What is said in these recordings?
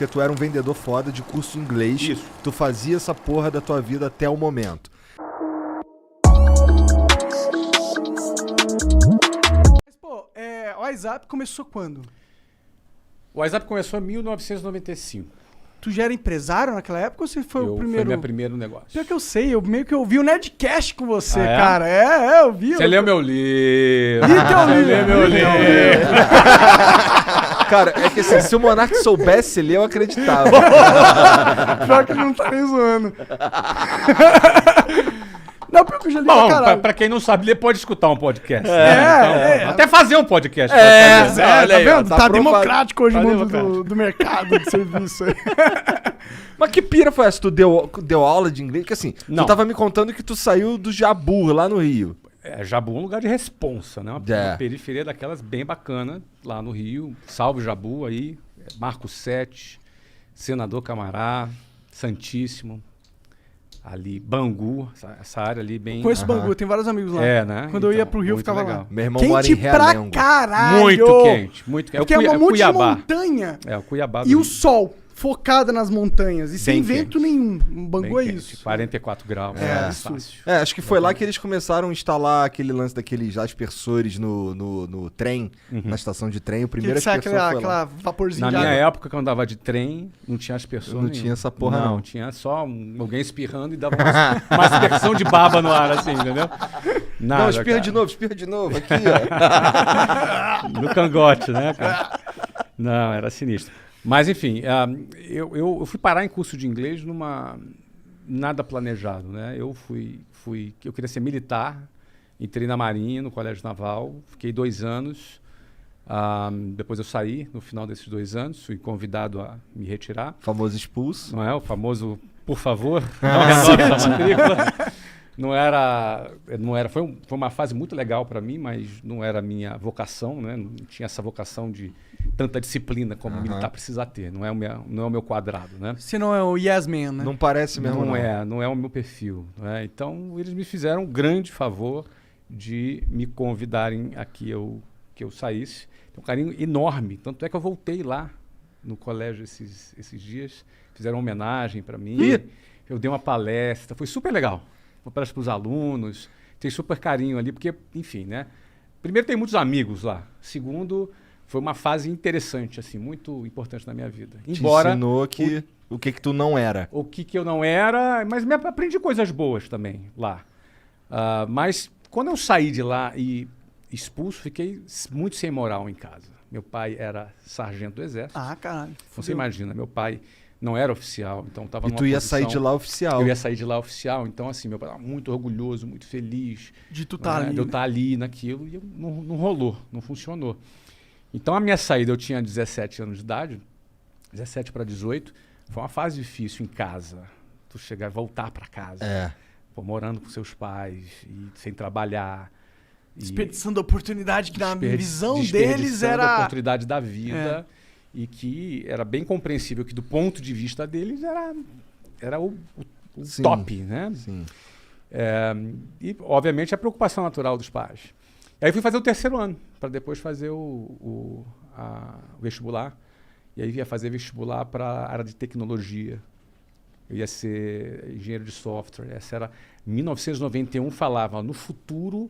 porque tu era um vendedor foda de curso de inglês. Isso. Tu fazia essa porra da tua vida até o momento. Mas, pô, o WhatsApp começou quando? O WhatsApp começou em 1995. Tu já era empresário naquela época ou você foi o primeiro? Foi meu primeiro negócio. Pior que eu sei, eu meio que ouvi o Nerdcast com você, Ah, é? cara. Eu vi. Você leu meu livro. Li teu Você livro. leu meu livro. Cara, é que assim, se o Monark soubesse ler, eu acreditava. Pior que ele não tá nem zoando. Não, pior que eu já li pra Bom, caralho. pra quem não sabe, ele pode escutar um podcast. É. Até fazer um podcast. Tá olha aí, ó, vendo? tá Tá aprovado. democrático hoje o Tá mundo democrático. do mercado de serviço aí. Mas que pira foi essa? Tu deu aula de inglês? Porque assim, Não. tu tava me contando que tu saiu do Jabur, lá no Rio. Jabu é um lugar de responsa, né? Uma periferia daquelas bem bacana, lá no Rio. Salve Jabu aí, Marco 7, Senador Camará, Santíssimo, ali, Bangu, essa área ali bem... Conheço Bangu, tem vários amigos lá. É, né? Quando eu ia Então, pro Rio, eu muito ficava legal. lá. Meu irmão mora em Quente pra Realengo. caralho! Muito quente, muito quente. Porque é um monte de Cuiabá. montanha. É, o Cuiabá. E do o Rio. sol focado nas montanhas. E sem Bem vento quente. nenhum. Bangu Bem é quente, isso. 44 graus. É, fácil. Acho que foi lá que eles começaram a instalar aquele lance daqueles aspersores no trem, na estação de trem. O primeiro Que sai aspersor foi aquela lá. vaporzinho Na de minha água. época, quando eu andava de trem, não tinha aspersor Não nenhum. tinha essa porra, não. Tinha só alguém espirrando e dava uma aspersão de baba no ar, assim, entendeu? Nada, Não, espirra cara. de novo, aqui, ó. No cangote, né, cara? Não, era sinistro. Mas, enfim, eu fui parar em curso de inglês nada planejado, né? Eu queria ser militar, entrei na Marinha, no Colégio Naval, fiquei 2 anos. Depois eu saí, no final desses 2 anos, fui convidado a me retirar. Famoso expulso. Não é? O famoso, por favor, não renove essa matrícula. Não era, foi uma fase muito legal para mim, mas não era a minha vocação, né? Não tinha essa vocação de tanta disciplina como militar precisa ter. Não é o meu quadrado, né? Se não é o Yes Man, né? Não parece mesmo, Não é o meu perfil. Né? Então, eles me fizeram um grande favor de me convidarem a que eu saísse. Tem um carinho enorme. Tanto é que eu voltei lá no colégio esses dias. Fizeram uma homenagem para mim. Eu dei uma palestra. Foi super legal. Uma palestra para os alunos. Tem super carinho ali, porque, enfim, né? Primeiro, tem muitos amigos lá. Segundo, foi uma fase interessante, assim, muito importante na minha vida. Embora Te ensinou o que tu não era. o que eu não era, mas aprendi coisas boas também lá. Mas quando eu saí de lá e expulso, fiquei muito sem moral em casa. Meu pai era sargento do exército. Ah, caralho. Você imagina, meu pai não era oficial, então estava E tu ia sair de lá oficial. Eu ia sair de lá oficial, então assim, meu pai estava muito orgulhoso, muito feliz. De tu tá ali. De eu estar ali naquilo, e não rolou, não funcionou. Então a minha saída, eu tinha 17 anos de idade, 17 para 18, foi uma fase difícil em casa. Tu chegar, voltar para casa, pô, morando com seus pais, e sem trabalhar. Desperdiçando a oportunidade que na visão deles desperdiçando a era... oportunidade da vida. E que era bem compreensível que do ponto de vista deles era o top, né? Sim. E, obviamente, a preocupação natural dos pais. E aí fui fazer o 3º ano, para depois fazer o vestibular. E aí ia fazer vestibular para a área de tecnologia. Eu ia ser engenheiro de software. Essa era... Em 1991 falava, no futuro,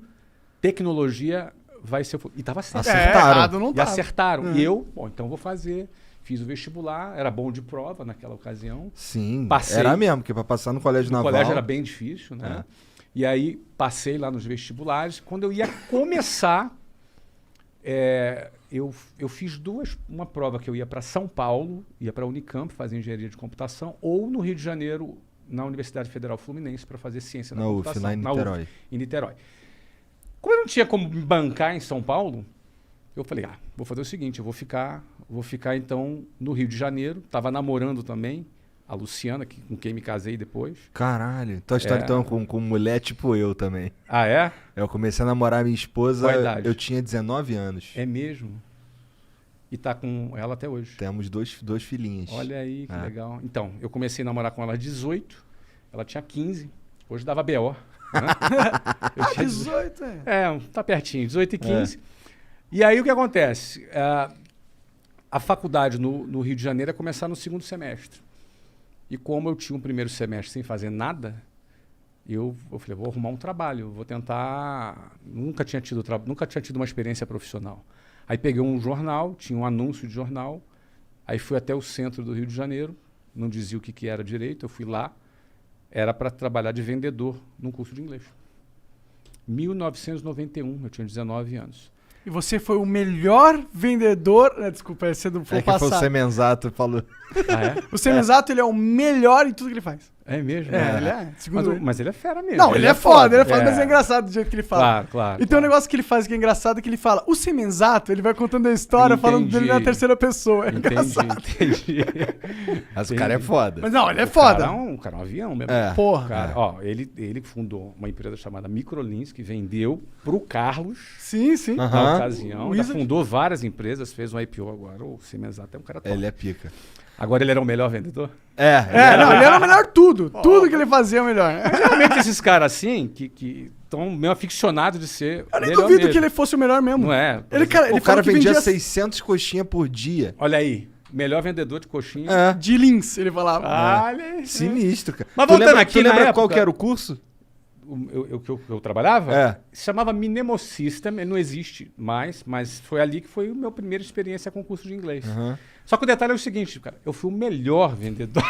tecnologia vai ser... E estava certo. Acertaram. Não E tava. acertaram. E eu, então vou fazer. Fiz o vestibular, era bom de prova naquela ocasião. Sim, Passei. era mesmo, porque para passar no colégio O naval... colégio era bem difícil, né? E aí passei lá nos vestibulares. Quando eu ia começar, eu fiz uma prova que eu ia para São Paulo, ia para a Unicamp fazer engenharia de computação, ou no Rio de Janeiro, na Universidade Federal Fluminense, para fazer ciência da computação. UF, lá em Niterói. Em Niterói. Como eu não tinha como me bancar em São Paulo, eu falei, vou fazer o seguinte, eu vou ficar então no Rio de Janeiro. Tava namorando também a Luciana, com quem me casei depois. Caralho, tua história então com mulher tipo eu também. Ah, é? Eu comecei a namorar minha esposa, Qual a idade? eu tinha 19 anos. É mesmo? E tá com ela até hoje. Temos dois filhinhos. Olha aí, que legal. Então, eu comecei a namorar com ela aos 18, ela tinha 15, hoje dava BO. Né? Eu tinha 18, tá pertinho, 18 e 15. E aí o que acontece? a faculdade no Rio de Janeiro ia começar no segundo semestre. E como eu tinha um primeiro semestre sem fazer nada, eu falei, vou arrumar um trabalho, vou tentar... Nunca tinha tido uma experiência profissional. Aí peguei um jornal, tinha um anúncio de jornal, aí fui até o centro do Rio de Janeiro, não dizia o que era direito, eu fui lá, era para trabalhar de vendedor num curso de inglês. 1991, eu tinha 19 anos. E você foi o melhor vendedor... Desculpa, esse é do É que passado. foi o Semenzato falou. Ah, é? O Semenzato, ele é o melhor em tudo que ele faz. É mesmo? Ele é. Segundo ele. Mas ele é fera mesmo. Não, ele é foda, mas é engraçado do jeito que ele fala. Claro, claro. E tem um negócio que ele faz que é engraçado, que ele fala, o Semenzato, ele vai contando a história, falando dele na terceira pessoa. É engraçado. Entendi. Mas o cara é foda. Mas não, ele é foda. O cara é um avião mesmo. É. Porra. Cara, ó, ele fundou uma empresa chamada Microlins, que vendeu pro Carlos, Sim, sim. Aham. na ocasião. O Já Wizard. fundou várias empresas, fez um IPO agora. O Semenzato é um cara top. Ele é pica. Agora ele era o melhor vendedor? Não, ele era o melhor tudo. Tudo que ele fazia é o melhor. Realmente esses caras assim, que estão meio aficionados de ser Eu nem melhor duvido mesmo. que ele fosse o melhor mesmo. Não é? Ele, cara, ele O cara falou que vendia vendia 600 coxinhas por dia. Olha aí, melhor vendedor de coxinha. É. de lins, ele falava. Olha aí. Sinistro, cara. Mas Tu voltando lembra, aqui tu na lembra época- qual que era o curso? Eu trabalhava? É. Se chamava Minemo System, ele não existe mais, mas foi ali que foi a minha primeira experiência com curso de inglês. Uhum. Só que o detalhe é o seguinte, cara, eu fui o melhor vendedor.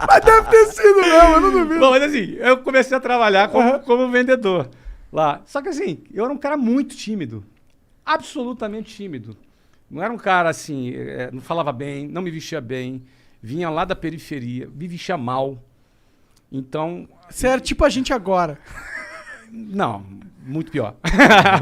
Mas deve ter sido mesmo, eu não duvido. Bom, mas assim, eu comecei a trabalhar como vendedor lá. Só que assim, eu era um cara muito tímido. Absolutamente tímido. Não era um cara assim, não falava bem, não me vestia bem, vinha lá da periferia, me vestia mal. Então, Você era tipo a gente agora. não, muito pior.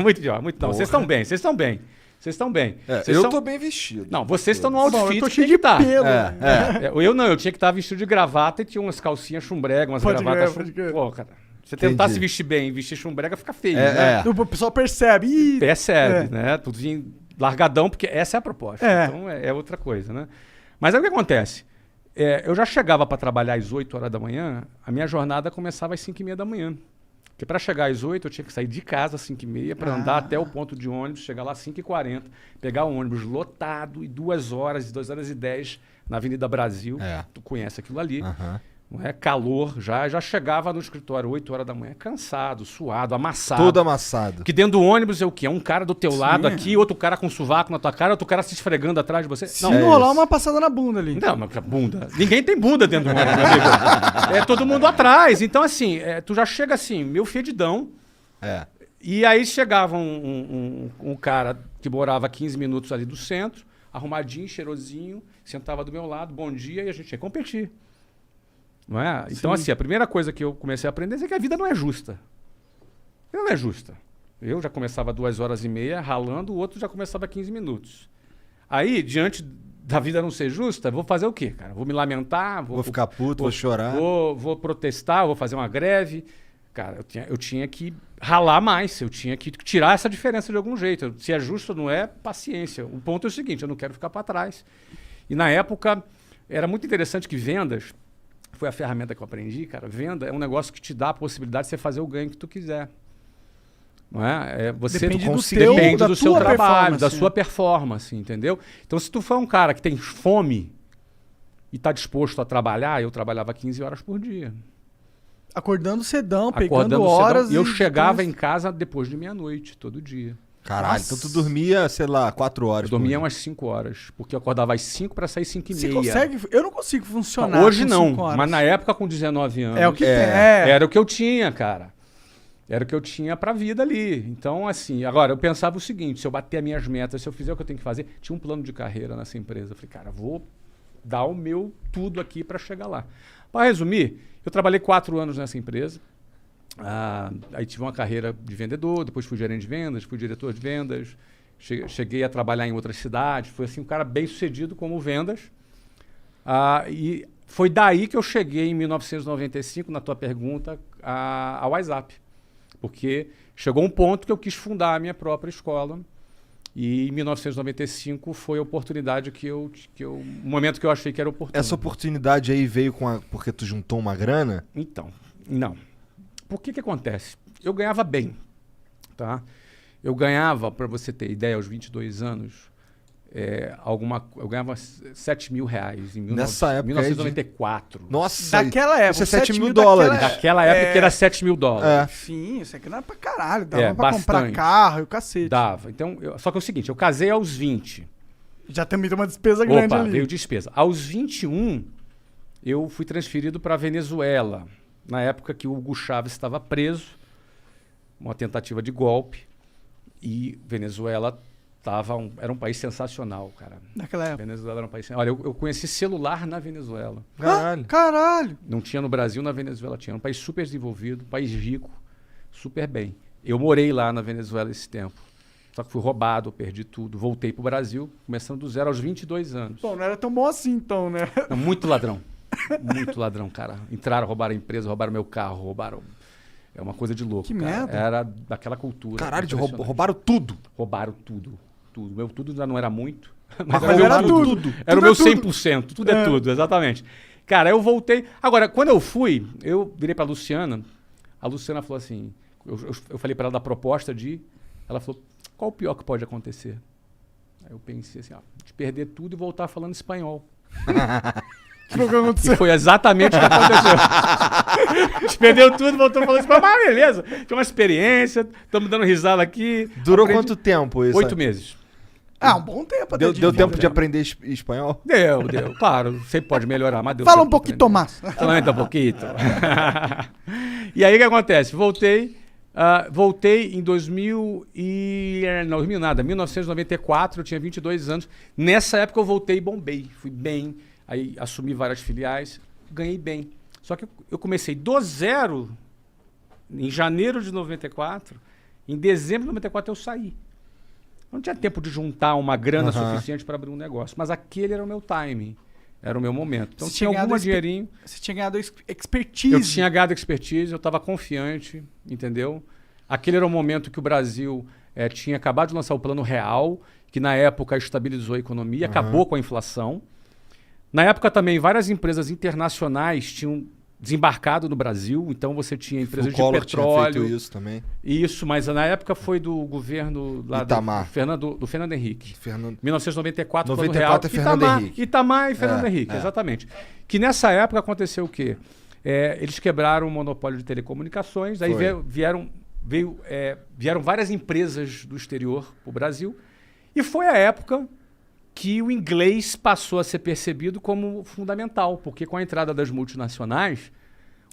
Muito pior, muito não. Vocês estão bem, vocês estão bem. Vocês estão bem. Vocês eu são- tô bem vestido. Não, vocês estão no Bom, outfit eu tô que cheio tem de que estar. pelo. Eu não, eu tinha que estar vestido de gravata e tinha umas calcinhas chumbrega, umas Pode gravatas crer, pode crer. Pô, cara, você tentar Entendi. se vestir bem e vestir chumbrega fica feio, né? O pessoal percebe. Ih, Percebe, né? Tudo largadão, porque essa é a proposta. É. Então é outra coisa, né? Mas aí o que acontece? Eu já chegava para trabalhar às 8 horas da manhã, a minha jornada começava às 5h30 da manhã. Porque para chegar às 8 eu tinha que sair de casa às 5h30 para andar até o ponto de ônibus, chegar lá às 5h40, pegar o ônibus lotado e 2 horas, 2h10 na Avenida Brasil. É. Tu conhece aquilo ali. Aham. Não é? Calor, já chegava no escritório 8 horas da manhã, cansado, suado, amassado. Todo amassado. Porque dentro do ônibus é o quê? É um cara do teu lado aqui, outro cara com sovaco na tua cara, outro cara se esfregando atrás de você. se Não, não rolar isso. uma passada na bunda ali. não, mas que bunda. Ninguém tem bunda dentro do ônibus, meu amigo. É todo mundo atrás. Então, assim, tu já chega assim, meio fedidão. É. E aí chegava um cara que morava a 15 minutos ali do centro, arrumadinho, cheirosinho, sentava do meu lado, bom dia, e a gente ia competir. Não é? Então, assim, a primeira coisa que eu comecei a aprender é que a vida não é justa. A vida não é justa. Eu já começava 2h30 ralando, o outro já começava 15 minutos. Aí, diante da vida não ser justa, vou fazer o quê, cara? Vou me lamentar? Vou ficar puto, vou chorar. Vou protestar, vou fazer uma greve. Cara, eu tinha que ralar mais, eu tinha que tirar essa diferença de algum jeito. Se é justo ou não é, paciência. O ponto é o seguinte, eu não quero ficar para trás. E na época, era muito interessante que vendas, foi a ferramenta que eu aprendi, cara. Venda é um negócio que te dá a possibilidade de você fazer o ganho que tu quiser. Não é? Você Depende do consegue- teu- depende da do seu tua trabalho, da performance, sua né? performance, entendeu? Então, se tu for um cara que tem fome e está disposto a trabalhar, eu trabalhava 15 horas por dia. Acordando cedão, pegando Acordando horas. cedão. E eu e chegava depois- em casa depois de meia-noite, todo dia. Caralho, Nossa. então tu dormia, sei lá, 4 horas. Eu dormia por umas 5 horas, porque eu acordava às 5 para sair 5h30. Você consegue? Eu não consigo funcionar. Hoje com não, 5 horas. mas na época com 19 anos. É o que tem. Era o que eu tinha, cara. Era o que eu tinha pra vida ali. Então, assim, agora eu pensava o seguinte: se eu bater as minhas metas, se eu fizer o que eu tenho que fazer, tinha um plano de carreira nessa empresa. Eu falei, cara, vou dar o meu tudo aqui pra chegar lá. Para resumir, eu trabalhei 4 anos nessa empresa. Aí tive uma carreira de vendedor, depois fui gerente de vendas, fui diretor de vendas, cheguei a trabalhar em outras cidades, fui assim, um cara bem sucedido como vendas. E foi daí que eu cheguei em 1995, na tua pergunta, ao WhatsApp. Porque chegou um ponto que eu quis fundar a minha própria escola. E em 1995 foi a oportunidade o momento que eu achei que era oportuno. Essa oportunidade aí veio porque tu juntou uma grana? Então, não. Por que acontece? Eu ganhava bem, tá? Eu ganhava, para você ter ideia, aos 22 anos, eu ganhava R$7.000 Nessa época 1994. Nossa, Daquela época. isso é 7 mil daquela dólares. Daquela época que era R$7.000. É. Sim, isso aqui não era pra caralho. Dava pra bastante. comprar carro e o cacete. Dava. Então, só que é o seguinte, eu casei aos 20. Já também tem uma despesa grande Opa, ali. veio despesa. Aos 21, eu fui transferido para a Venezuela. Na época que o Hugo Chávez estava preso, uma tentativa de golpe. E Venezuela era um país sensacional, cara. Naquela época. Venezuela era um país... Olha, eu conheci celular na Venezuela. Caralho. Caralho. Não tinha no Brasil, na Venezuela tinha. Era um país super desenvolvido, um país rico, super bem. Eu morei lá na Venezuela esse tempo. Só que fui roubado, perdi tudo. Voltei pro Brasil, começando do zero aos 22 anos. Pô, não era tão bom assim então, né? Não, muito ladrão. Muito ladrão, cara. Entraram, roubaram a empresa, roubaram meu carro, roubaram... É uma coisa de louco, Que cara. merda. Era daquela cultura. Caralho, impressionante. roubaram tudo. Roubaram tudo. Tudo. Meu tudo já não era muito. Mas era era meu tudo. Era o Tudo meu é tudo. 100%. Tudo é tudo, exatamente. Cara, eu voltei... Agora, quando eu fui, eu virei pra Luciana. A Luciana falou assim... Eu falei pra ela da proposta de... Ela falou, qual o pior que pode acontecer? Aí eu pensei assim, de perder tudo e voltar falando espanhol. Foi o que aconteceu. E foi exatamente o que aconteceu. A gente perdeu tudo, voltou falando espanhol. Mas beleza, tinha uma experiência, estamos dando risada aqui. Durou quanto tempo isso? 8 meses. Ah, um bom tempo até. Deu tempo de aprender espanhol? Deu. Claro, sempre pode melhorar, mas deu. Fala um tempo de pouquinho, aprender. Tomás. Solamente um pouquinho. E aí o que acontece? Voltei em 1994, eu tinha 22 anos. Nessa época eu voltei e bombei. Fui bem, aí assumi várias filiais, ganhei bem. Só que eu comecei do zero em janeiro de 94. Em dezembro de 94 eu saí. Eu não tinha tempo de juntar uma grana suficiente para abrir um negócio. Mas aquele era o meu timing. Era o meu momento. Então tinha algum dinheirinho. Você tinha ganhado expertise. Eu tinha ganhado expertise, eu estava confiante, entendeu? Aquele era o momento que o Brasil tinha acabado de lançar o Plano Real, que na época estabilizou a economia, acabou com a inflação. Na época também, várias empresas internacionais tinham desembarcado no Brasil, então você tinha empresas de petróleo. Tinha feito isso também. Isso, mas na época foi do governo lá Itamar. do Fernando Henrique. 1994, 94 Plano Real. é Fernando Henrique. Itamar e Fernando Henrique, exatamente. Que nessa época aconteceu o quê? Eles quebraram o monopólio de telecomunicações, aí vieram várias empresas do exterior para o Brasil, e foi a época que o inglês passou a ser percebido como fundamental, porque com a entrada das multinacionais,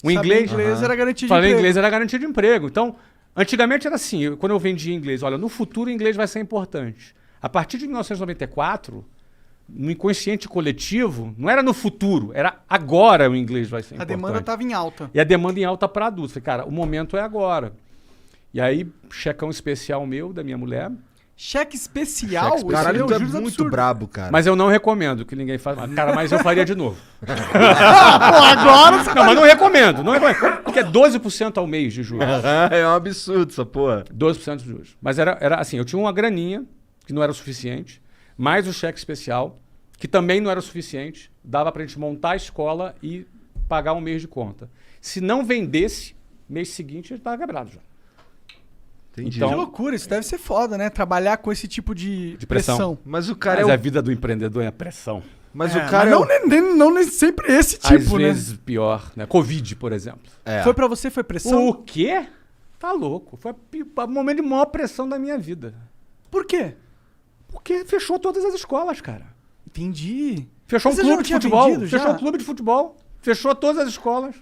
o inglês era garantia de Falei emprego. inglês era garantia de emprego. Então, antigamente era assim, quando eu vendia inglês, olha, no futuro o inglês vai ser importante. A partir de 1994, no inconsciente coletivo, não era no futuro, era agora o inglês vai ser A importante. demanda estava em alta. E a demanda em alta para adultos. Falei, cara, o momento é agora. E aí, checão especial meu, da minha mulher. Cheque especial? Esse Caralho, é um tu é juros muito absurdo. brabo, cara. Mas eu não recomendo que ninguém faça. Cara, mas eu faria de novo. Pô, agora você Não, mas não recomendo. Porque é 12% ao mês de juros. É um absurdo essa porra. 12% de juros. Mas era assim, eu tinha uma graninha, que não era o suficiente, mais o cheque especial, que também não era o suficiente, dava pra gente montar a escola e pagar um mês de conta. Se não vendesse, mês seguinte a gente tava quebrado já. Entendi. Então- Que loucura, isso deve ser foda, né? Trabalhar com esse tipo de pressão. Mas o cara Mas é a o... vida do empreendedor é a pressão. Mas É, o cara mas é não nem sempre esse Às tipo, né? vezes pior, né? Covid, por exemplo. É. Foi pra você, foi pressão? O quê? Tá louco. Foi o momento de maior pressão da minha vida. Por quê? Porque fechou todas as escolas, cara. Entendi. Fechou Mas um você já clube não de tinha futebol. vendido já? Fechou um clube de futebol. Fechou todas as escolas.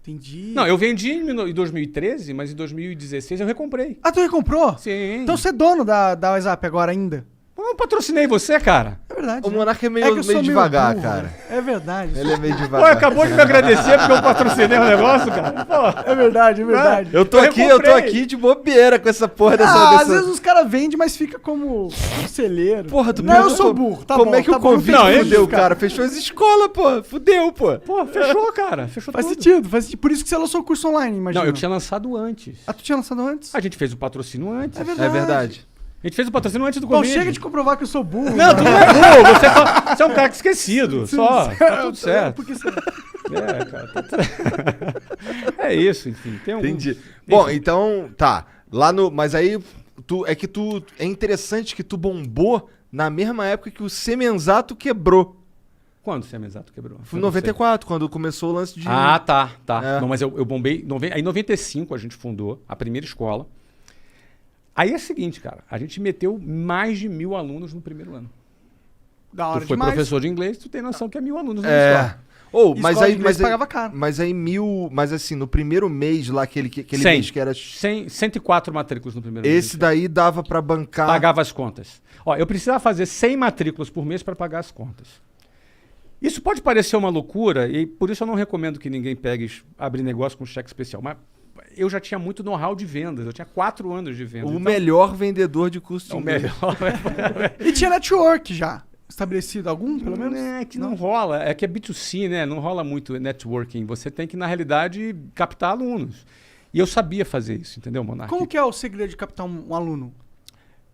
Entendi. Não, eu vendi em 2013, mas em 2016 eu recomprei. Ah, tu recomprou? Sim. Então você é dono da WhatsApp agora ainda? Eu patrocinei você, cara. É verdade. O né? Monarca é que meio, eu sou meio devagar, burro, cara. né? É verdade. Ele é meio Pô, devagar. acabou de me agradecer porque eu patrocinei o negócio, cara. Pô. É verdade, é verdade. Eu tô Eu comprei. aqui de bobeira com essa porra dessa... Ah, dessa... às vezes os caras vendem, mas fica como conselheiro. Porra, tu Não, eu perguntou sou burro. Tá como bom, é que tá o bom, Covid não tem fudeu, justificar. cara? Fechou as escolas, pô. Fudeu, pô. Pô, fechou, cara. Fechou Faz tudo. sentido, faz sentido. Por isso que você lançou o curso online, imagina. Não, eu tinha lançado antes. Ah, tu tinha lançado antes? A gente fez o patrocínio antes. É verdade. É verdade. A gente fez o patrocínio antes do Bom, Covid. chega de comprovar que eu sou burro. Não, tu não é burro. Você é um cara esquecido. Só. Tá tudo certo. Porque você... É, cara. Tá tudo... É isso, enfim. Tem algum... Entendi. Bom, então, tá. Lá no... Mas aí, É interessante que tu bombou na mesma época que o Semenzato quebrou. Quando o Semenzato quebrou? Foi em 94, quando começou o lance de... Ah, tá. É. Não, mas eu bombei... Aí em 95 a gente fundou a primeira escola. Aí é o seguinte, cara. A gente meteu mais de 1.000 alunos no primeiro ano. Da hora Tu foi demais. professor de inglês, tu tem noção que é 1.000 alunos na escola. Escola de inglês pagava caro. Mas aí 1.000... Mas assim, no primeiro mês lá, aquele 100. mês que era... 104 matrículas no primeiro mês. Esse daí dava pra bancar... Pagava as contas. Ó, eu precisava fazer 100 matrículas por mês para pagar as contas. Isso pode parecer uma loucura e por isso eu não recomendo que ninguém abrir negócio com cheque especial. Mas eu já tinha muito know-how de vendas. Eu tinha 4 anos de vendas. O melhor vendedor de curso de o inglês. melhor. E tinha network já. Estabelecido algum, pelo menos? É que não rola. É que é B2C, né? Não rola muito networking. Você tem que, na realidade, captar alunos. E eu sabia fazer isso, entendeu, Monark? Como que é o segredo de captar um aluno?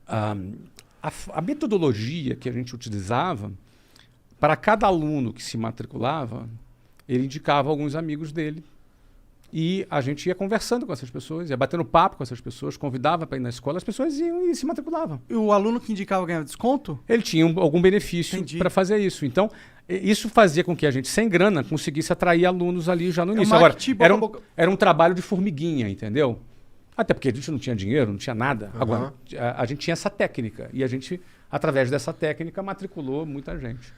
A metodologia que a gente utilizava, para cada aluno que se matriculava, ele indicava alguns amigos dele. E a gente ia conversando com essas pessoas, ia batendo papo com essas pessoas, convidava para ir na escola, as pessoas iam e se matriculavam. E o aluno que indicava ganhava desconto? Ele tinha algum benefício para fazer isso. Então, isso fazia com que a gente, sem grana, conseguisse atrair alunos ali já no início. Agora, era um trabalho de formiguinha, entendeu? Até porque a gente não tinha dinheiro, não tinha nada. Agora, a gente tinha essa técnica. E a gente, através dessa técnica, matriculou muita gente.